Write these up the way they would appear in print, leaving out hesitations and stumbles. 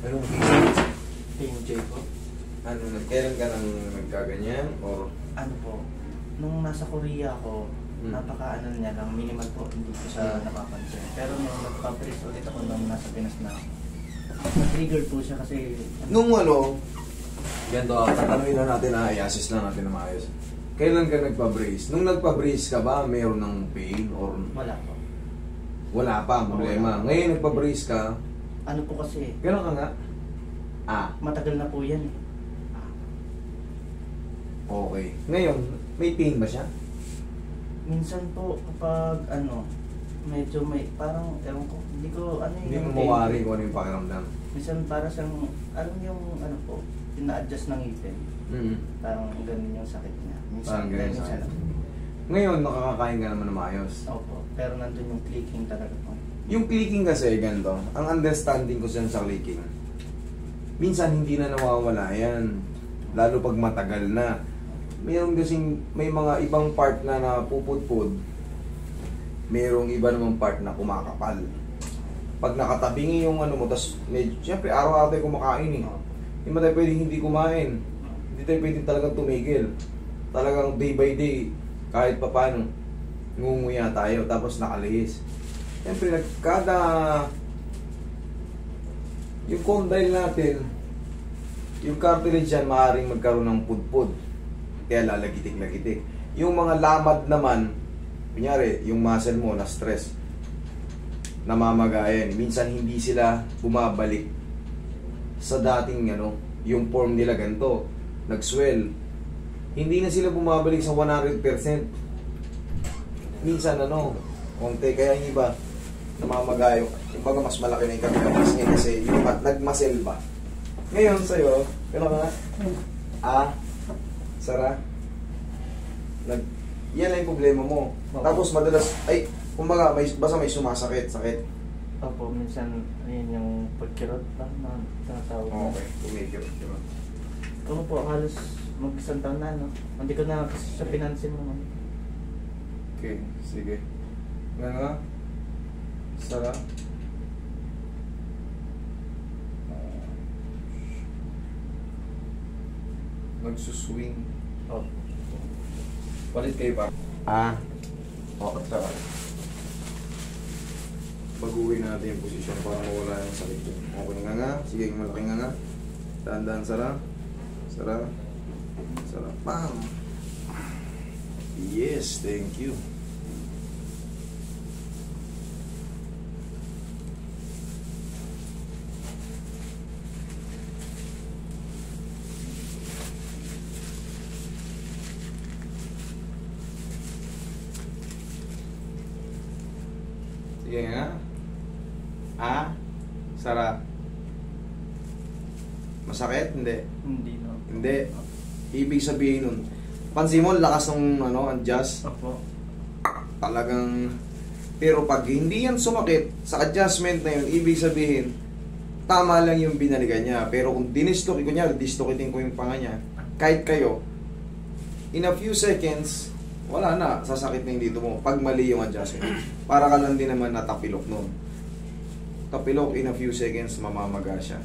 Anong case? Team J po. Ano, kailan ka nang nagkaganyan? Or Ano po, nung nasa Korea ako, napaka-ano niya lang, minimal po, hindi ko siya napapansin. Pero nung nagpa-brace ulit ako nung nasa Pinas na ako, na-trigger po siya kasi... nung ano, ganito, tatanungin na natin na i-assess lang natin na maayos. Kailan ka nagpa-brace? Nung nagpa-brace ka ba, mayroon ng pain or Wala po. wala pa, problema? Ngayon nagpa-brace ka, Ano po kasi, gano'n ka nga? matagal na po yan eh. Okay. Ngayon, may pain ba siya? Minsan po kapag ano, medyo may parang, ewan ko, hindi ko ano Hindi mo yung... mawari kung ano yung pakiramdam. Minsan para siyang, alam yung ano po, ina-adjust ng ngipin. Parang ganun yung sakit niya. Parang ganun yung minsan. sakit. Ngayon, nakakakain ka naman na maayos. Opo, pero nandun yung clicking talaga po. Yung clicking kasi, ganito, ang understanding ko siya sa clicking, minsan hindi na nawawala yan. Lalo pag matagal na. Mayroon kasing, may mga ibang part na napupudpud, mayroong iba namang part na kumakapal. Pag nakatabingi yung ano mo, tas siyempre araw-araw tayo kumakain eh. Hindi mo tayo pwedeng hindi kumain. Hindi tayo pwedeng talagang tumigil. Talagang day by day, kahit pa paano, ngunguya tayo, tapos nakalihis. Siyempre, kada yung condyle natin, yung cartilage yan, maaaring magkaroon ng pudpud. Kaya lalagitik-lagitik. Yung mga lamad naman, kunyari, yung muscle mo na stress, namamagayan. Minsan hindi sila bumabalik sa dating ano, yung form nila ganito, nag-swell. Hindi na sila bumabalik sa 100%. Minsan ano, konti, kaya yung iba namamagayo. Yung baga mas malaki na yung kabilang kasi yung nag-muscle ba. Ngayon sa'yo, kailangan Sara, yan lang yung problema mo. Okay. Tapos madalas, kumbaga, basta may sumasakit, sakit. Opo, minsan, ayun yung pagkirot pa na tinatawag na. Okay, tumikirot. Ano po, halos mag-isang taon na, no? Hindi ko na kasi siya pinansin mo. Okay, sige. Nga. Sara. Nagsuswing. Oh. Palit kayo pa. Okay, Sara. Baguhin natin yung posisyon para mawala yung sakit yun. Okay nga. Sige, malaki nga. Dahan-dahan, Sara. Sara. Sara. Bam! Yes, thank you. Sige nga. Sara. Masakit? Hindi. Hindi, no? Hindi. Ibig sabihin nun, pansin mo, lakas ng adjust. Opo. Talagang, pero pag hindi yan sumakit, sa adjustment na yun, ibig sabihin, tama lang yung binalikan niya. Pero kung dinislock, kunyari, dislocating ko yung panga niya, kahit kayo, in a few seconds, wala na, sasakit na yung dito mo, pag mali yung adjustment. Para ka lang din naman natapilok nun. Tapilok, in a few seconds, mamamaga siya.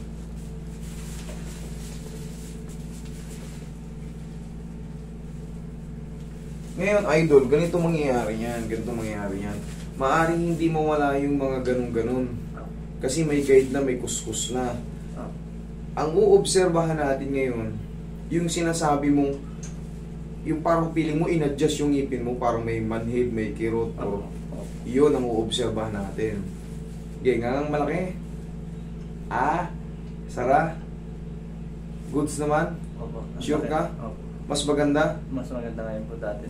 Ngayon, idol, ganito mangyayari yan, Maaring hindi mawala yung mga ganun-ganun. Kasi may guide na, may kuskus na. Ang uobserbahan natin ngayon, yung sinasabi mong, yung parang feeling mo, in-adjust yung ngipin mo, parang may manhid, may kirot, o yun ang uobserbahan natin. Okay, nga ang malaki. Sara. Goods naman? Opo. Sure ka? Opo. Mas maganda? Mas maganda ngayon po dati.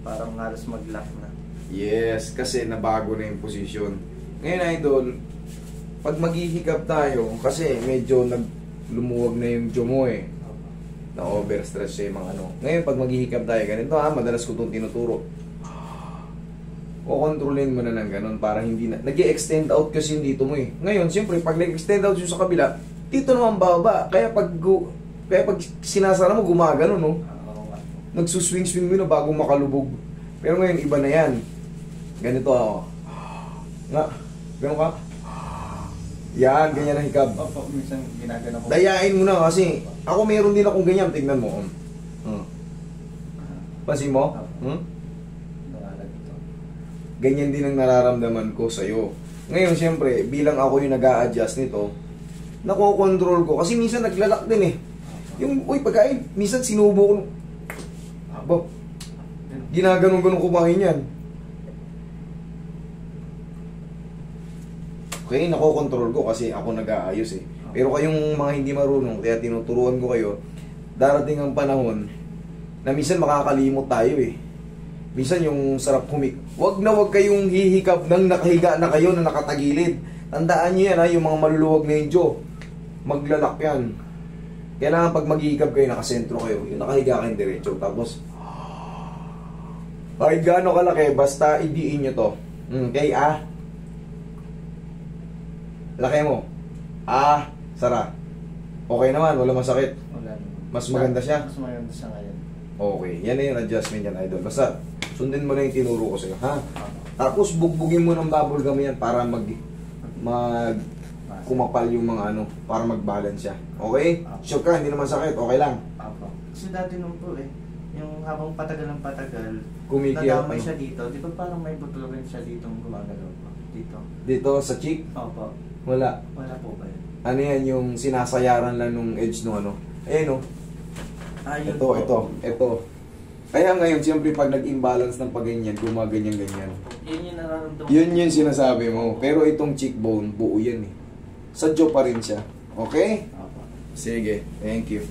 Parang halos mag-lock na. Yes, kasi nabago na yung posisyon. Ngayon, idol, pag maghihikap tayo, kasi medyo lumuwag na yung jaw mo eh. Na-overstress siya yung mga ano. Ngayon, pag maghihikap tayo, ganito madalas ko itong tinuturo. O kontrolin mo na ng ganun para hindi na nag-extend out kasi yung dito mo eh. Ngayon, siyempre, pag nag-extend out yung sa kabila, dito naman baba. Kaya pag sinasara mo, gumagano, no? Nagsuswing-swing mo na bago makalubog. Pero ngayon, iba na yan. Ganito ako. Nga, ganun ka. Yan, ganyan ang hikab. Opo, minsan ginagano ko. Dayain mo na kasi ako meron din akong ganyan. Tignan mo. Pansin mo? Nakalag ito. Ganyan din ang nararamdaman ko sa'yo. Ngayon, siyempre, bilang ako yung nag-a-adjust nito, nakokontrol ko. Kasi minsan naglalak din eh. Yung, pagkain, minsan sinubo ko. Abo, ginaganon-ganon kumain yan. Okay, nakokontrol ko kasi ako nag-aayos eh. Pero kayong mga hindi marunong, kaya tinuturuan ko kayo, darating ang panahon na minsan makakalimot tayo eh. Minsan yung sarap wag na wag kayong hihikab nang nakahiga na kayo na nakatagilid. Tandaan nyo yan ha, yung mga maluluwag na yung jaw. Maglalak yan. Kailangan pag maghihikab kayo, nakasentro kayo, yung nakahiga kayong diretso. Tapos, kahit gaano kalaki, basta idiin nyo to. Okay, laki mo. Sara. Okay naman, wala masakit. Wala naman. Mas maganda siya? Mas maganda siya ngayon. Okay, yan na yung adjustment yan, idol. Basta, sundin mo na yung tinuro ko sa'yo, ha? Opo. Tapos, bugbugin mo ng bubble gum yan para kumapal yung mga para mag-balance siya. Okay? Sure ka, hindi naman sakit, okay lang. Opo. Kasi dati nung po yung habang patagal ng patagal, Kumikiyat nadamay siya dito. Di ba parang may butol rin siya dito gumagalaw po? Dito. Dito sa cheek, Opo. wala. Wala po ba yun? Ano yan, yung sinasayaran lang nung edge nung Ayan Yun ito. Kaya ngayon, siyempre pag nag-imbalance ng pagganyan, gumaganyan-ganyan. Yun yung nararamdaman. Yun yung sinasabi mo. Pero itong cheekbone, buo yan eh. Sa jaw pa rin siya. Okay? Opo. Sige, thank you.